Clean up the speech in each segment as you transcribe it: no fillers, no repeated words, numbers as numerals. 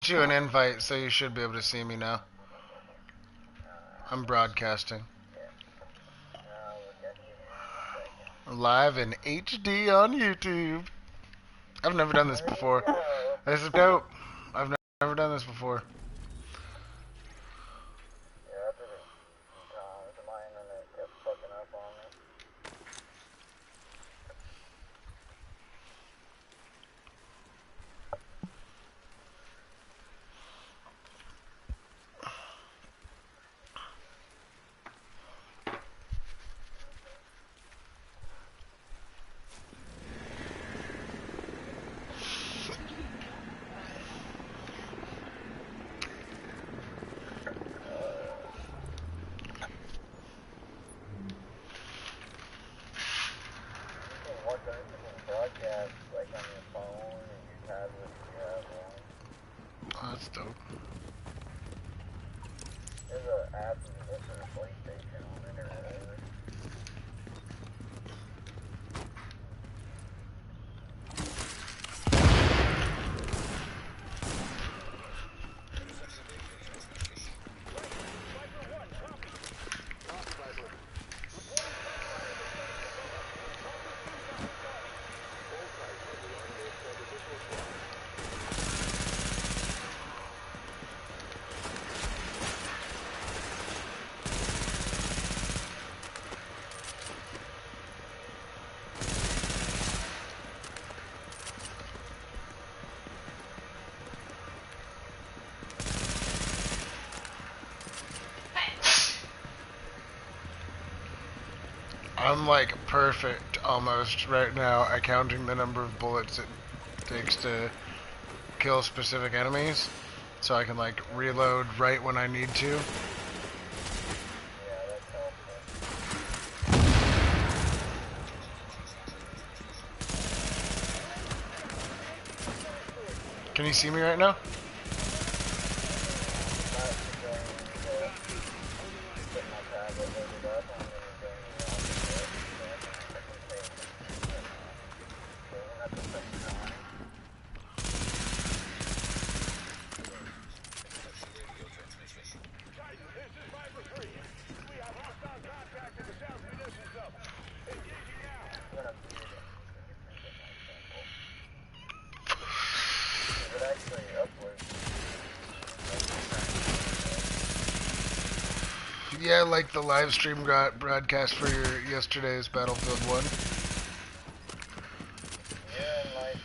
sent you an invite, so you should be able to see me now. I'm broadcasting. Live in HD on YouTube. I've never done this before. This is dope. I've never done this before. Oh, that's dope. There's an app you can get for the PlayStation on it or whatever. I'm like perfect almost right now at counting the number of bullets it takes to kill specific enemies, so I can like reload right when I need to. Can you see me right now? Yeah, like the live stream broadcast for your yesterday's Battlefield 1. You're in like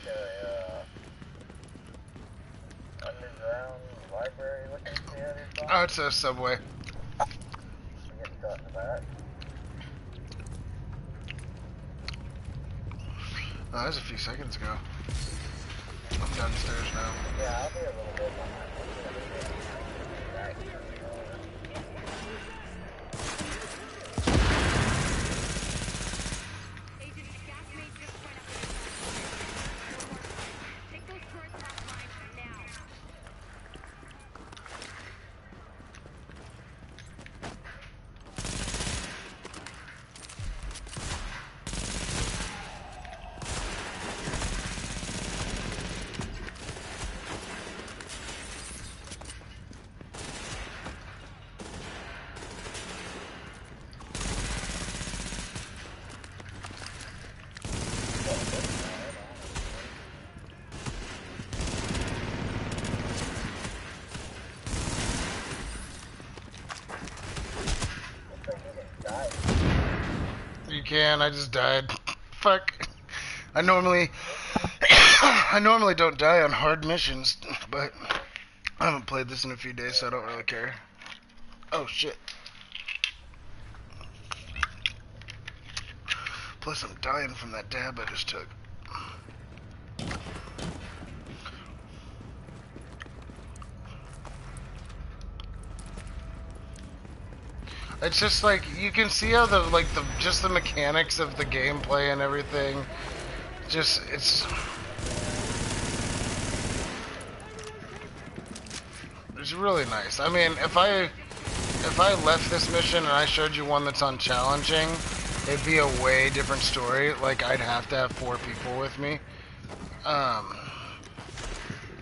a underground library looking shit or something? Oh, it's a subway. You get shot in the back? Oh, that was a few seconds ago. I'm downstairs now. Yeah, I'll be a little bit behind. You can, I just died. Fuck. I normally don't die on hard missions, but I haven't played this in a few days, so I don't really care. Oh shit. Plus I'm dying from that dab I just took. It's just like, you can see how just the mechanics of the gameplay and everything, it's really nice. I mean, if I left this mission and I showed you one that's on challenging, it'd be a way different story. Like, I'd have to have 4 people with me.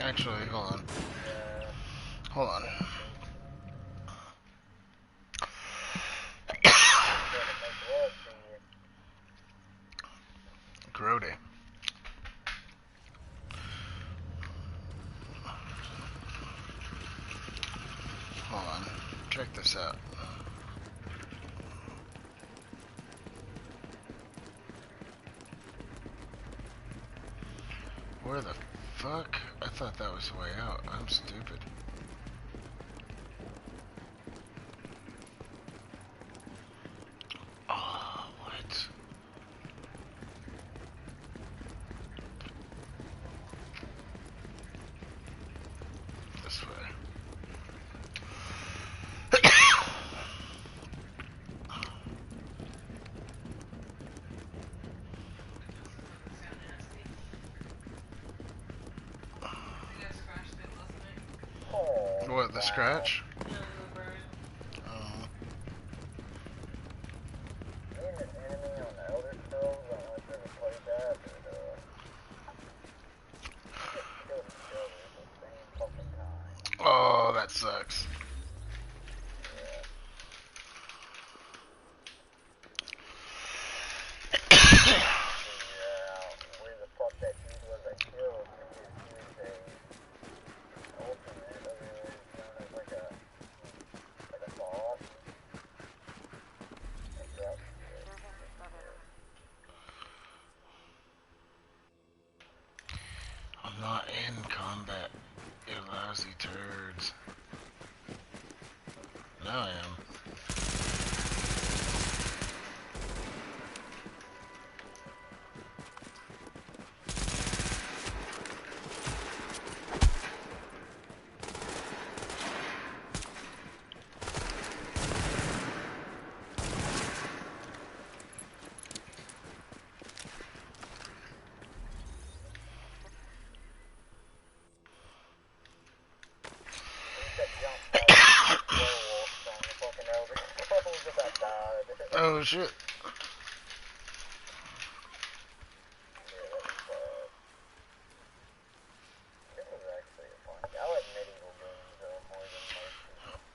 Actually, hold on. Hold on. Grody. Hold on. Check this out. Where the fuck? I thought that was the way out. I'm stupid. Oh, what? This way. What, the scratch? Oh. Oh, that sucks. I'm not in combat, you lousy turds. Now I am. Oh shit.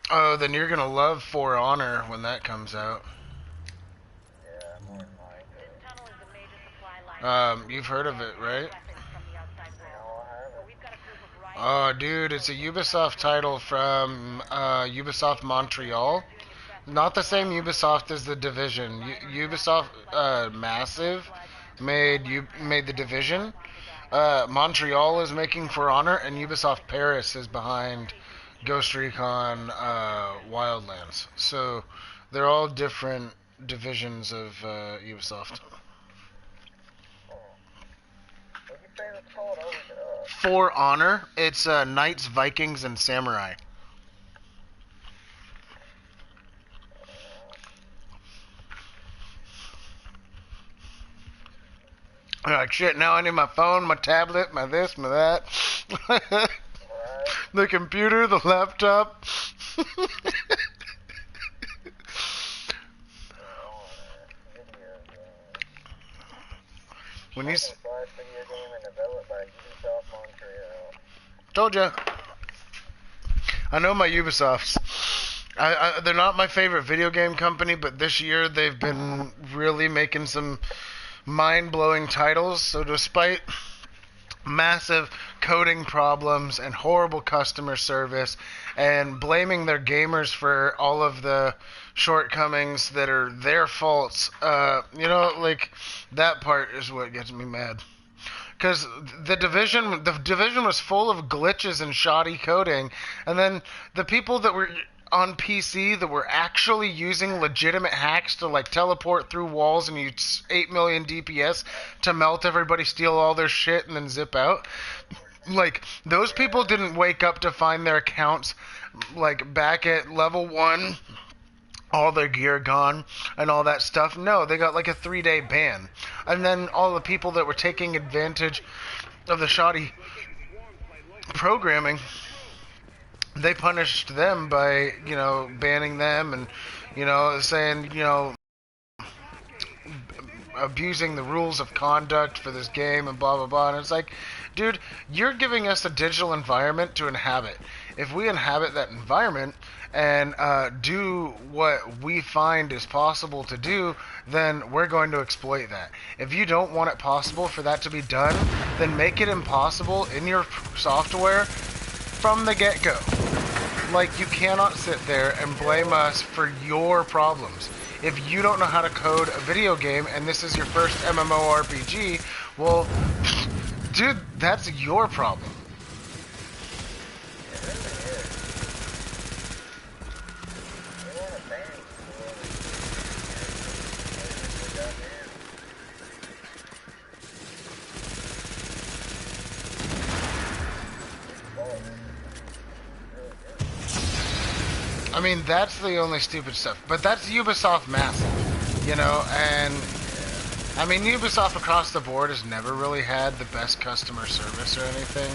Oh, then you're gonna love For Honor when that comes out. You've heard of it, right? Oh, dude, it's a Ubisoft title from Ubisoft Montreal. Not the same Ubisoft as the Division. Ubisoft Massive made the Division. Montreal is making For Honor, and Ubisoft Paris is behind Ghost Recon Wildlands. So they're all different divisions of Ubisoft. For Honor, it's Knights, Vikings, and Samurai. Like, shit, now I need my phone, my tablet, my this, my that. The computer, the laptop. When he's... Told ya. I know my Ubisofts. They're not my favorite video game company, but this year they've been really making some mind-blowing titles. So despite massive coding problems and horrible customer service and blaming their gamers for all of the shortcomings that are their faults, like, that part is what gets me mad. Because the division was full of glitches and shoddy coding, and then the people that were on PC that were actually using legitimate hacks to like teleport through walls and use 8 million DPS to melt everybody, steal all their shit, and then zip out. Like, those people didn't wake up to find their accounts like back at level 1, all their gear gone and all that stuff. No, they got like a 3-day ban. And then all the people that were taking advantage of the shoddy programming, they punished them by, banning them and, saying, abusing the rules of conduct for this game and blah, blah, blah. And it's like, dude, you're giving us a digital environment to inhabit. if we inhabit that environment and do what we find is possible to do, then we're going to exploit that. If you don't want it possible for that to be done, then make it impossible in your software from the get-go. Like, you cannot sit there and blame us for your problems. If you don't know how to code a video game and this is your first MMORPG, well, dude, that's your problem. I mean, that's the only stupid stuff. But that's Ubisoft massive, you know, and I mean, Ubisoft across the board has never really had the best customer service or anything.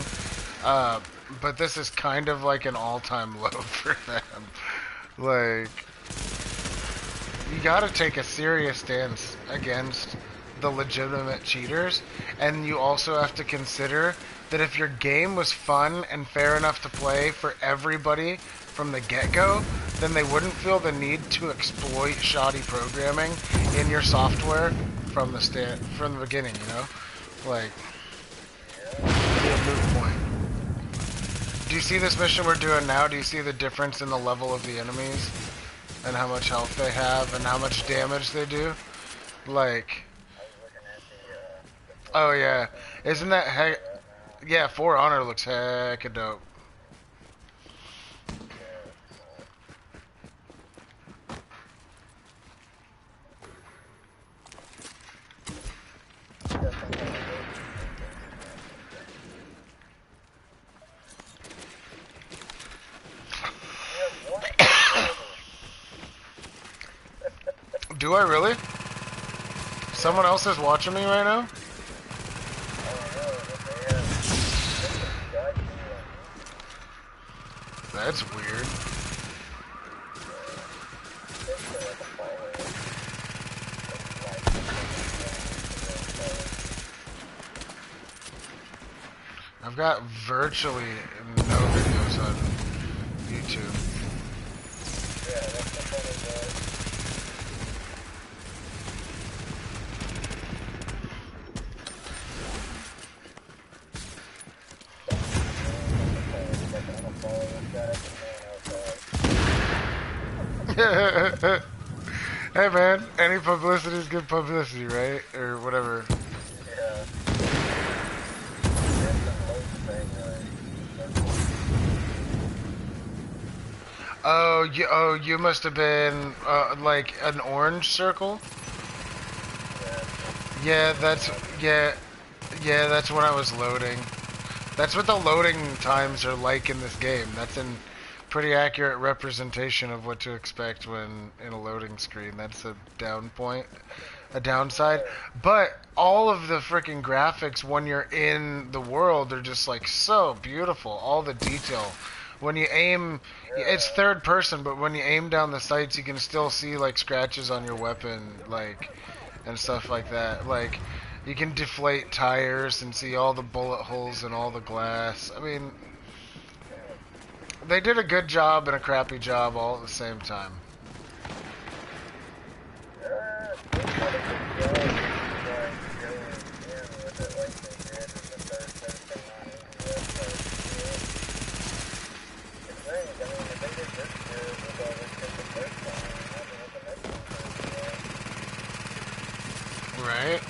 But this is kind of like an all-time low for them. Like, you gotta take a serious stance against the legitimate cheaters, and you also have to consider that if your game was fun and fair enough to play for everybody from the get-go, then they wouldn't feel the need to exploit shoddy programming in your software from the beginning, you know? Like, it'd be a moot point. Do you see this mission we're doing now? Do you see the difference in the level of the enemies? And how much health they have and how much damage they do? Like, oh yeah. Isn't that heck... Yeah, For Honor looks hecka dope. Do I really? Someone else is watching me right now? That's weird. I've got virtually no videos on YouTube. Hey man, any publicity is good publicity, right? Or whatever. Oh, you must have been like an orange circle. Yeah, that's when I was loading. That's what the loading times are like in this game. That's a pretty accurate representation of what to expect when in a loading screen. That's a downside. But all of the freaking graphics when you're in the world are just like so beautiful. All the detail. When you aim, it's third person, but when you aim down the sights, you can still see like scratches on your weapon, like, and stuff like that. Like, you can deflate tires and see all the bullet holes and all the glass. I mean, they did a good job and a crappy job all at the same time. Right?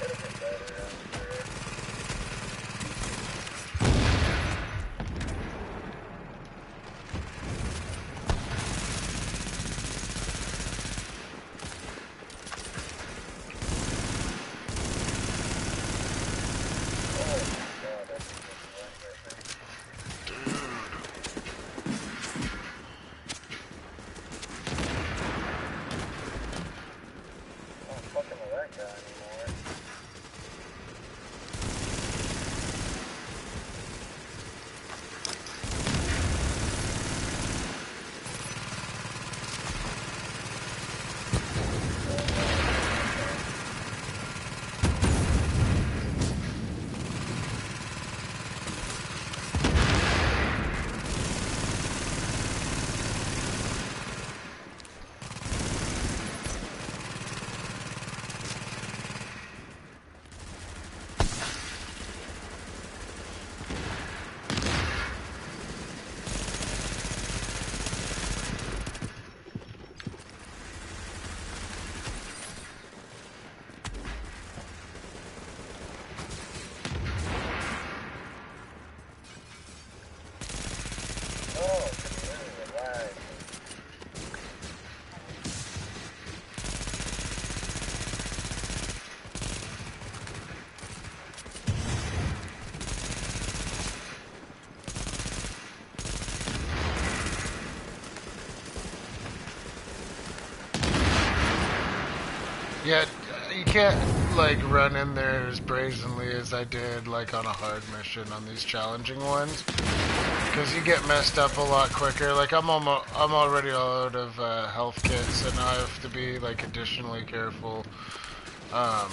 Yeah, you can't like run in there as brazenly as I did like on a hard mission on these challenging ones, because you get messed up a lot quicker. Like I'm already out of health kits, and I have to be like additionally careful. I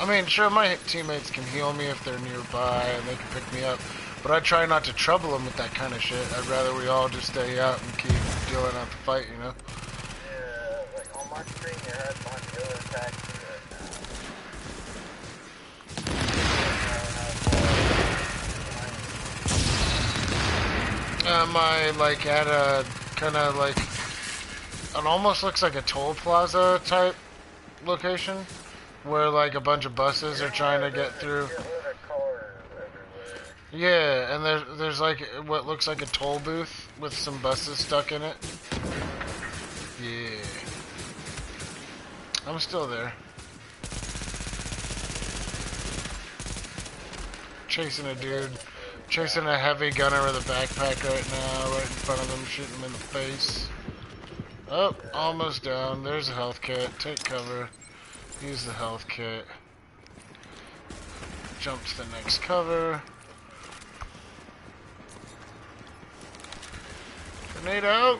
mean, sure, my teammates can heal me if they're nearby and they can pick me up, but I try not to trouble them with that kind of shit. I'd rather we all just stay out and keep dealing out the fight, you know? Yeah, like on my screen it has my dealer attached to it I like at a kind of like it almost looks like a toll plaza type location where like a bunch of buses are trying to get through. shitload of cars everywhere. Yeah, and there's like what looks like a toll booth with some buses stuck in it. Yeah. I'm still there. Chasing a dude. Chasing a heavy gunner with a backpack right now, right in front of him, shooting him in the face. Oh, almost down. There's a health kit. Take cover. Use the health kit. Jump to the next cover. Grenade out!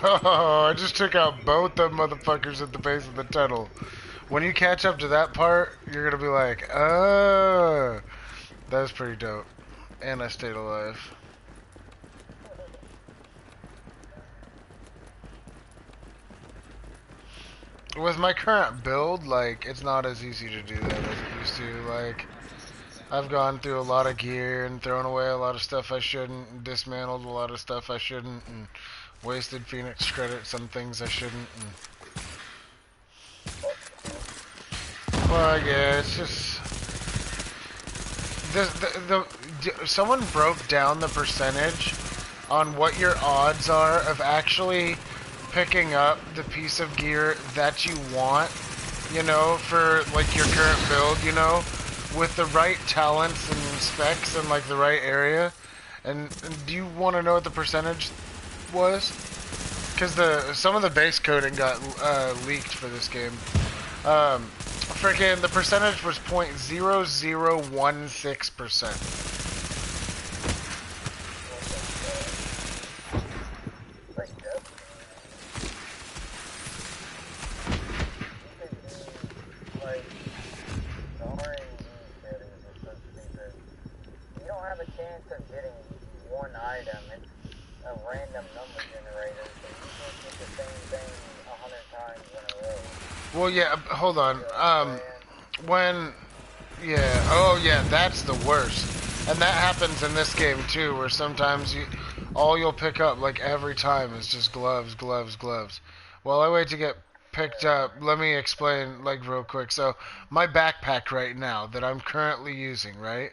Oh, I just took out both the motherfuckers at the base of the tunnel. When you catch up to that part, you're gonna be like, oh, that was pretty dope. And I stayed alive. With my current build, like, it's not as easy to do that as it used to. Like, I've gone through a lot of gear and thrown away a lot of stuff I shouldn't, and dismantled a lot of stuff I shouldn't, and wasted Phoenix credits on things I shouldn't. And well, yeah, it's just someone broke down the percentage on what your odds are of actually picking up the piece of gear that you want, you know, for like your current build, you know, with the right talents and specs and like the right area. And do you want to know what the percentage was? Because some of the base coding got leaked for this game. Freaking the percentage was 0.0016%. Well, yeah, hold on. Oh yeah, that's the worst. And that happens in this game too, where sometimes all you'll pick up like every time is just gloves, gloves, gloves. While I wait to get picked up, let me explain like real quick. So my backpack right now that I'm currently using, right?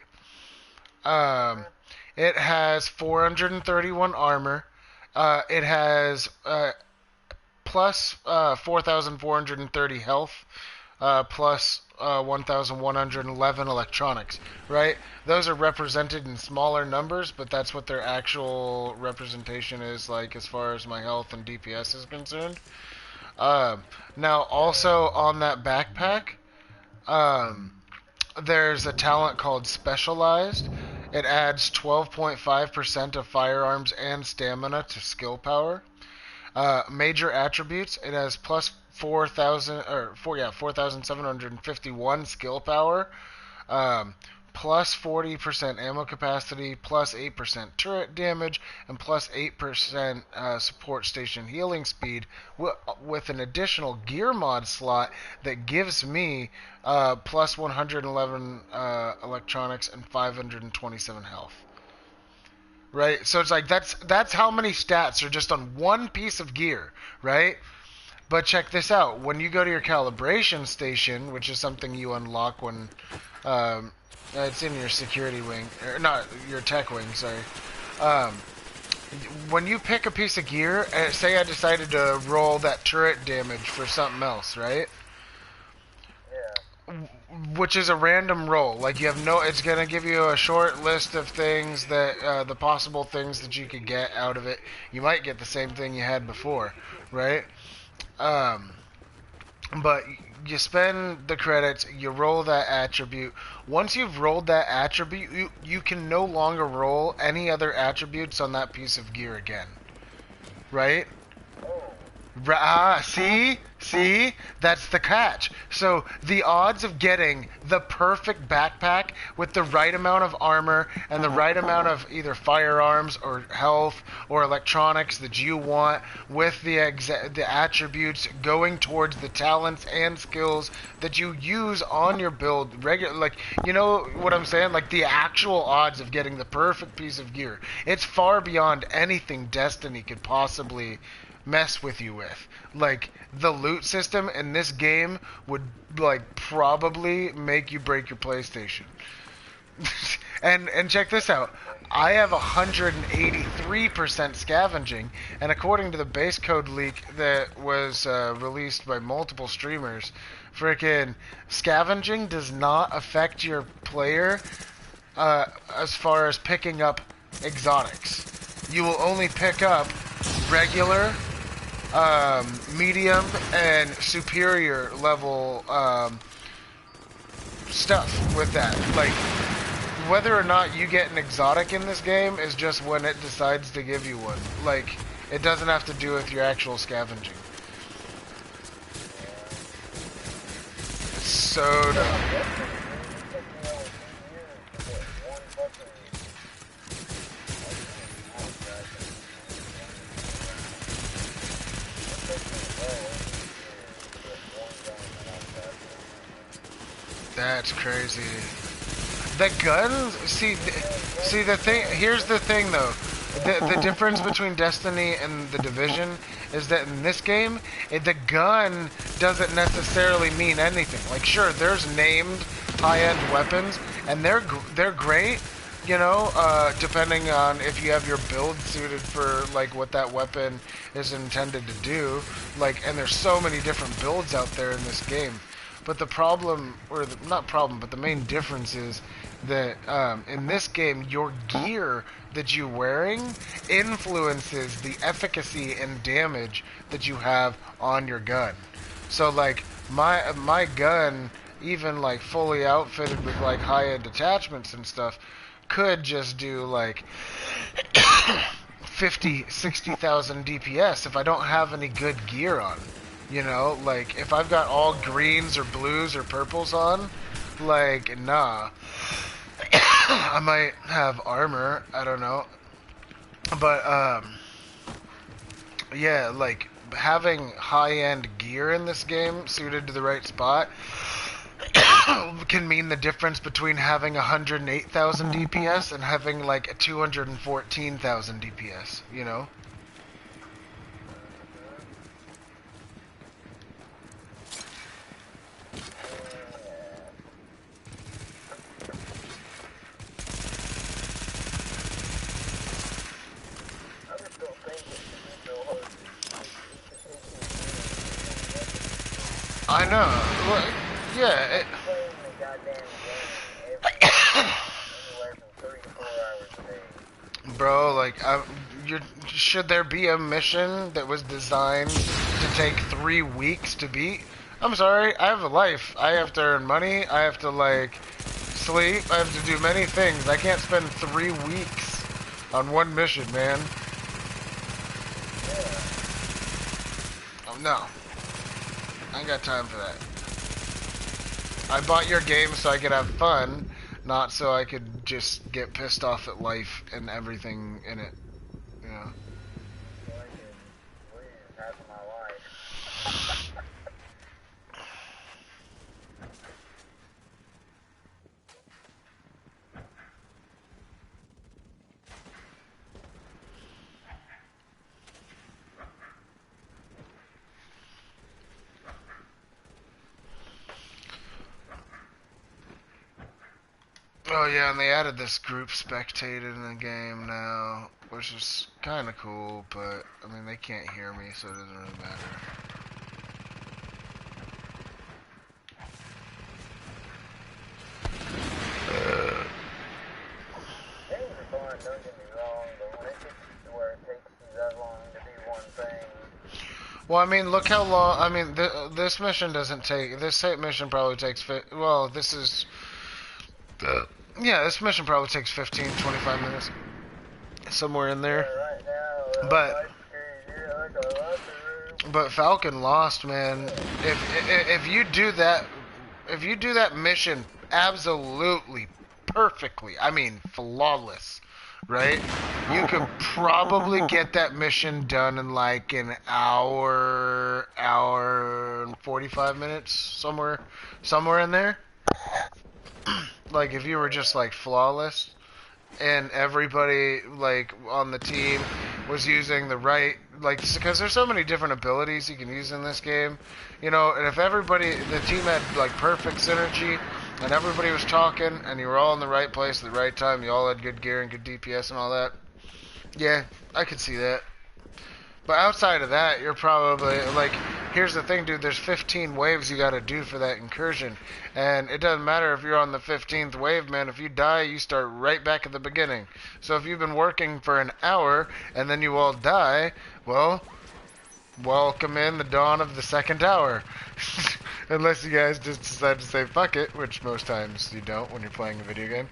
Um, it has 431 armor. It has plus 4,430 health, plus 1,111 electronics, right? Those are represented in smaller numbers, but that's what their actual representation is like as far as my health and DPS is concerned. Um, Now, also on that backpack, um, there's a talent called Specialized. It adds 12.5% of firearms and stamina to skill power. Major attributes. It has plus 4,751 skill power, um, plus 40% ammo capacity, plus 8% turret damage, and plus 8% support station healing speed, with an additional gear mod slot that gives me plus 111 electronics and 527 health. Right, so it's like that's how many stats are just on one piece of gear, right? But check this out. When you go to your calibration station, which is something you unlock when it's in your security wing, or not your tech wing, sorry. Um, when you pick a piece of gear, say I decided to roll that turret damage for something else, right? Yeah. Which is a random roll. Like you have no, it's gonna give you a short list of things that the possible things that you could get out of it. You might get the same thing you had before, right? Um, but you spend the credits, you roll that attribute. Once you've rolled that attribute, you can no longer roll any other attributes on that piece of gear again. Right? See? That's the catch. So the odds of getting the perfect backpack with the right amount of armor and the right amount of either firearms or health or electronics that you want, with the attributes going towards the talents and skills that you use on your build regular, like, you know what I'm saying? Like the actual odds of getting the perfect piece of gear. It's far beyond anything Destiny could possibly mess with you with. Like the loot system in this game would like probably make you break your PlayStation. and check this out. I have 183% scavenging, and according to the base code leak that was released by multiple streamers, freaking scavenging does not affect your player as far as picking up exotics. You will only pick up regular, medium, and superior level stuff with that. Like, whether or not you get an exotic in this game is just when it decides to give you one. Like, it doesn't have to do with your actual scavenging. It's so dumb. That's crazy. The guns, see the thing. Here's the thing, though. The difference between Destiny and the Division is that in this game, the gun doesn't necessarily mean anything. Like, sure, there's named high-end weapons, and they're great. You know, depending on if you have your build suited for like what that weapon is intended to do. Like, and there's so many different builds out there in this game. But the problem, or not problem, but the main difference is that in this game, your gear that you're wearing influences the efficacy and damage that you have on your gun. So, like, my gun, even like fully outfitted with like high-end attachments and stuff, could just do like 60,000 DPS if I don't have any good gear on. You know, like, if I've got all greens or blues or purples on, like, nah. I might have armor, I don't know. But, yeah, like, having high-end gear in this game suited to the right spot can mean the difference between having 108,000 DPS and having, like, 214,000 DPS, you know? I know. Yeah, playing the goddamn game every day, anywhere from 3 to 4 hours a day. bro, like, should there be a mission that was designed to take 3 weeks to beat? I'm sorry, I have a life. I have to earn money. I have to, like, sleep. I have to do many things. I can't spend 3 weeks on one mission, man. Oh, no. I ain't got time for that. I bought your game so I could have fun, not so I could just get pissed off at life and everything in it. You know? So I can lose half of my life. Oh yeah, and they added this group spectate in the game now, which is kind of cool, but I mean they can't hear me, so it doesn't really matter. Games are fun, don't get me wrong, but when it gets to where it takes you that long to do one thing, Well, I mean, look how long. I mean, this mission doesn't take. This mission probably takes. Well, this is. Yeah, this mission probably takes 15, 25 minutes, somewhere in there. yeah, right now, But my screen, yeah, like a locker room. but Falcon lost, man. If you do that, if you do that mission absolutely perfectly, I mean flawless, right? You could probably get that mission done in like an hour and 45 minutes, somewhere in there. Like if you were just like flawless and everybody like on the team was using the right, like, because there's so many different abilities you can use in this game, you know, and if the team had like perfect synergy and everybody was talking and you were all in the right place at the right time, you all had good gear and good DPS and all that, yeah, I could see that. But outside of that, you're probably, like, here's the thing, dude, there's 15 waves you gotta do for that incursion. And it doesn't matter if you're on the 15th wave, man. If you die, you start right back at the beginning. So if you've been working for an hour, and then you all die, well, welcome in the dawn of the second hour. Unless you guys just decide to say fuck it, which most times you don't when you're playing a video game.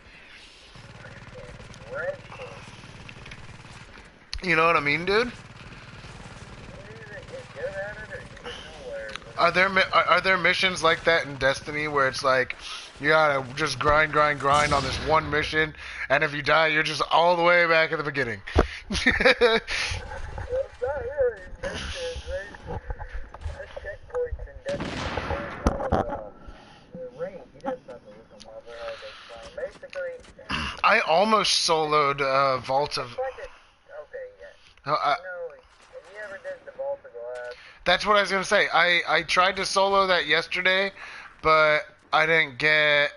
You know what I mean, dude? Are there missions like that in Destiny where it's like you gotta just grind on this one mission, and if you die, you're just all the way back at the beginning? I almost soloed Vault of. That's what I was gonna say. I tried to solo that yesterday, but I didn't get.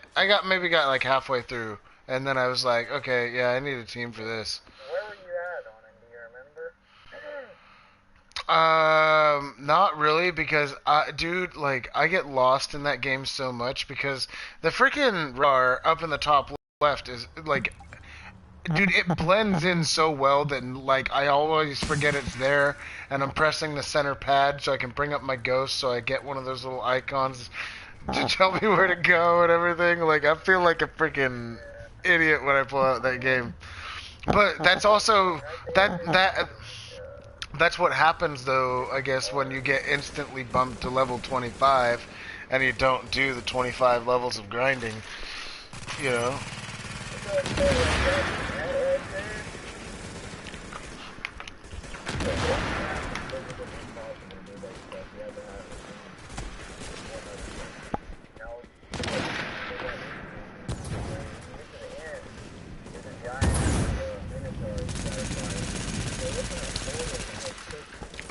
Maybe got like halfway through, and then I was like, okay, yeah, I need a team for this. Where were you at on it? Do you remember? Not really, because dude, like I get lost in that game so much because the freaking bar up in the top left is like. Dude, it blends in so well that, like, I always forget it's there, and I'm pressing the center pad so I can bring up my ghost so I get one of those little icons to tell me where to go and everything. Like, I feel like a freaking idiot when I pull out that game. But that's also, that's what happens, though, I guess, when you get instantly bumped to level 25, and you don't do the 25 levels of grinding, you know?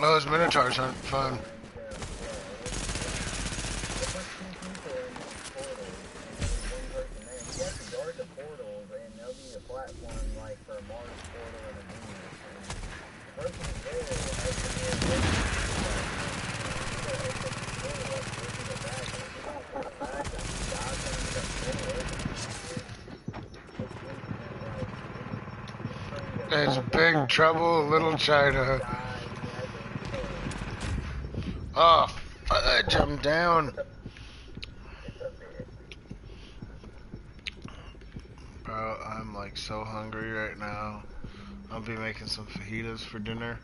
Oh, those Minotaurs aren't fun. It's Big Trouble in Little China. Die, you have to Oh, fudge, I'm down. It's a bit. Bro, I'm like so hungry right now. I'll be making some fajitas for dinner.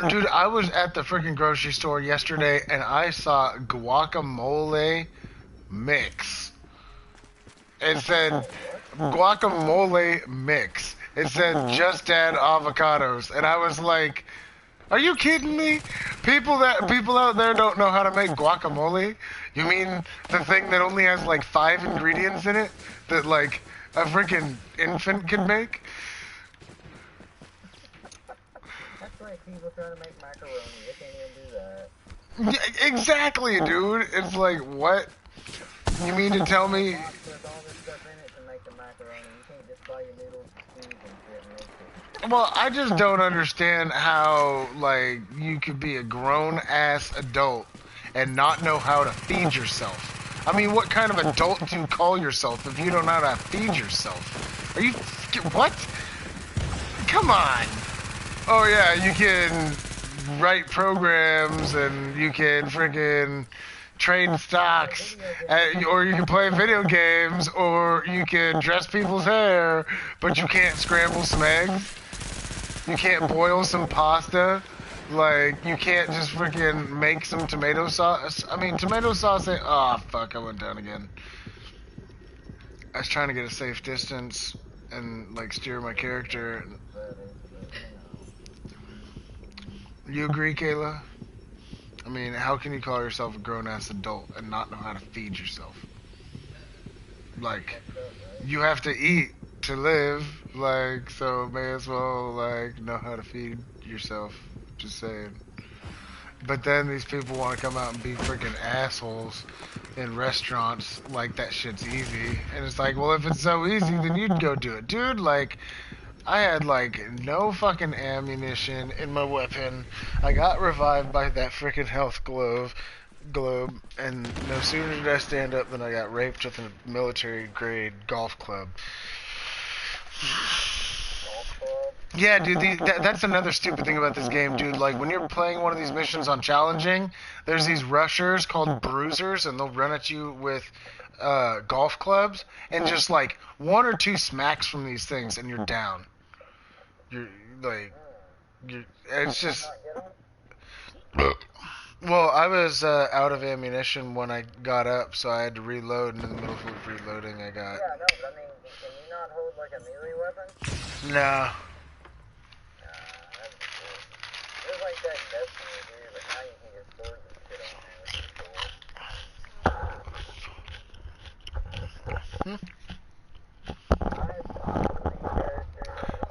Dude, I was at the freaking grocery store yesterday and I saw guacamole mix. It said guacamole mix. It said just add avocados. And I was like, are you kidding me? People out there don't know how to make guacamole? You mean the thing that only has like 5 ingredients in it that like a freaking infant can make? That's like people trying to make macaroni. They can't even do that. Yeah, exactly, dude. It's like, what? You mean to tell me? Box with all this stuff in it to make the macaroni. You can't just buy your noodles, cheese, and shit and make it. Well, I just don't understand how, like, you could be a grown-ass adult and not know how to feed yourself. I mean, what kind of adult do you call yourself if you don't know how to feed yourself? Are you... What? Come on. Oh, yeah, you can write programs and you can freaking trade stocks, or you can play video games, or you can dress people's hair, but you can't scramble some eggs. You can't boil some pasta. Like, you can't just freaking make some tomato sauce. I mean, tomato sauce ain't... Oh, fuck, I went down again. I was trying to get a safe distance and, like, steer my character. You agree, Kayla? I mean, how can you call yourself a grown-ass adult and not know how to feed yourself? Like, you have to eat to live, like, so may as well, like, know how to feed yourself. Just saying. But then these people want to come out and be freaking assholes in restaurants like that shit's easy. And it's like, well, if it's so easy, then you'd go do it. Dude, like, I had, like, no fucking ammunition in my weapon. I got revived by that freaking health globe, and no sooner did I stand up than I got raped with a military-grade golf club. Yeah, dude, that's another stupid thing about this game, dude. Like, when you're playing one of these missions on challenging, there's these rushers called bruisers, and they'll run at you with golf clubs, and just, like, 1 or 2 smacks from these things, and you're down. It's just... Well, I was out of ammunition when I got up, so I had to reload, and in the middle of reloading, I got... Yeah, no, but I mean, can you not hold, like, a melee weapon? Nah. That'd be cool. It was like that in Destiny, dude, but now you can get swords and shit on there, which is cool.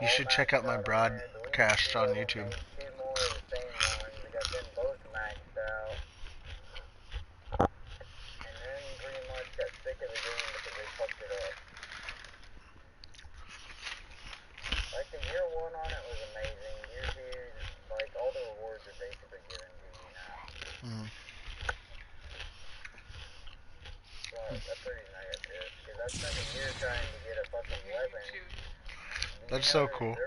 You should check out my broadcast on YouTube. 2 more of the same ones. We got them both maxed out. And then pretty much got sick of the game because they fucked it up. Like the year 1 on it was amazing. Year 2, like all the rewards are basically given to you now. So that's the reason I got this. Because I spent a year trying to get a fucking weapon. That's so cool. Have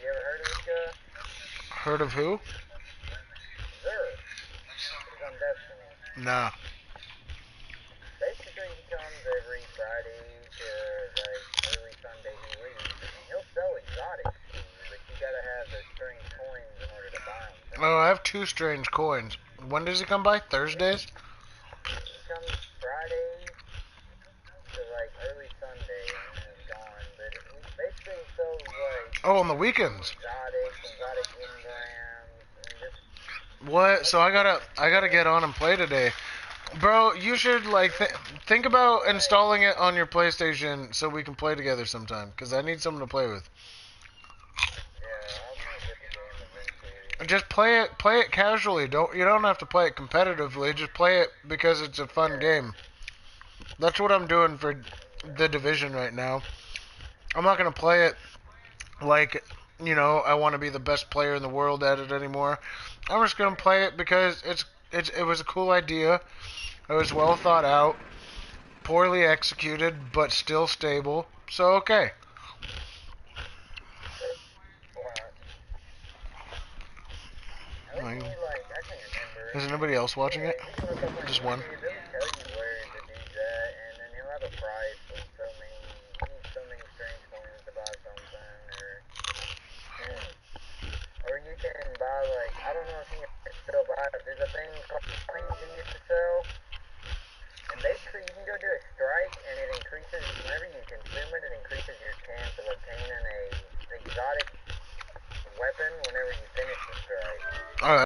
you ever heard of this guy? Heard of who? Zur. He's on Destiny. Nah. Basically, he comes every Friday to, like, early Sunday he leaves, and he'll sell exotics to you, but you gotta have the strange coins in order to buy them. Oh, I have 2 strange coins. When does he come by? Thursdays? He comes Friday to, like, early Sunday, and then he's gone, but he basically sells, like... Oh, on the weekends. Exotic engrams, and just... What? So I gotta get on and play today. Bro, you should, like, think about installing it on your PlayStation so we can play together sometime, because I need someone to play with. Yeah, I'm gonna get the game eventually. Just play it casually. You don't have to play it competitively. Just play it because it's a fun game. That's what I'm doing for The Division right now. I'm not gonna play it like, you know, I want to be the best player in the world at it anymore. I'm just gonna play it because it was a cool idea. It was well thought out, poorly executed, but still stable. So, okay. At least you, like, I can remember. Is nobody else watching it? You can look up on Just one? YouTube, it'll tell you where the dude's at, and then he'll have a price of so many, you need so many strange coins to buy something, or you can buy, like, I don't know if you can still buy it, there's a thing called coins he used to sell, and basically you can go do a strike, and it